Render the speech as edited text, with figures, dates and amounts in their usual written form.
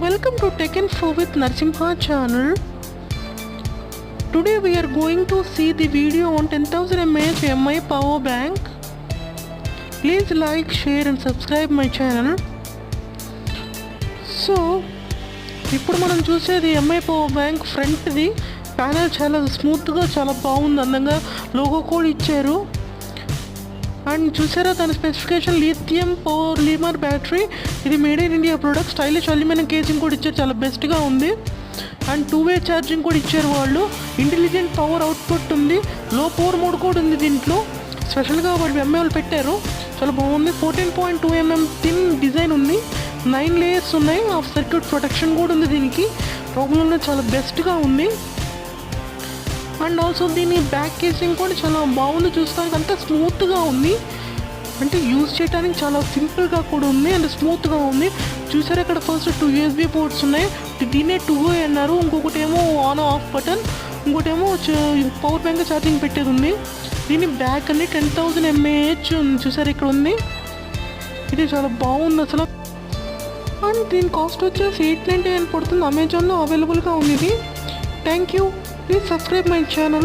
Welcome to Tech Info with Narsimha channel. Today we are going to see the video on 10,000 mAh MI power bank. Please like, share and subscribe my channel. So ఇప్పుడు మనం చూసేది MI power bank ఫ్రంట్ది panel చాలా స్మూత్గా చాలా బాగుంది, అందంగా logo కూడా ఇచ్చారు. అండ్ చూసారా దాని స్పెసిఫికేషన్ లిథియం పాలిమర్ బ్యాటరీ, ఇది made in India product. Stylish aluminium casing కూడా ఇచ్చారు, చాలా బెస్ట్గా ఉంది. అండ్ 2-way ఛార్జింగ్ కూడా ఇచ్చారు వాళ్ళు. ఇంటెలిజెంట్ పవర్ అవుట్పుట్ ఉంది, లో పవర్ మోడ్ కూడా ఉంది దీంట్లో. స్పెషల్గా వాళ్ళు ఎంఐ వాళ్ళు పెట్టారు, చాలా బాగుంది. 14.2 mm థిన్ డిజైన్ ఉంది, 9 లేయర్స్ ఉన్నాయి. ఆఫ్ సర్క్యూట్ ప్రొటెక్షన్ కూడా ఉంది దీనికి. ప్రాబ్లంలో చాలా బెస్ట్గా ఉంది. అండ్ ఆల్సో దీని బ్యాక్ కేసింగ్ కూడా చాలా బాగుంది, చూస్తానికి అంతా స్మూత్గా ఉంది. అంటే యూజ్ చేయడానికి చాలా సింపుల్గా కూడా ఉంది అండ్ స్మూత్గా ఉంది. చూసారు ఇక్కడ ఫస్ట్ 2 USB పోర్ట్స్ ఉన్నాయి, దీన్నే 2-way అన్నారు. ఇంకొకటి ఏమో ఆన్ ఆఫ్ బటన్, ఇంకోటి ఏమో పవర్ బ్యాంక్ ఛార్జింగ్ పెట్టేది ఉంది. దీని బ్యాక్ అన్ని 10,000 mAh చూసారు ఇక్కడ ఉంది. ఇది చాలా బాగుంది అసలు. అండ్ దీని కాస్ట్ వచ్చేసి 899 పడుతుంది. అమెజాన్లో అవైలబుల్గా ఉంది ఇది. Thank you. Please subscribe my channel.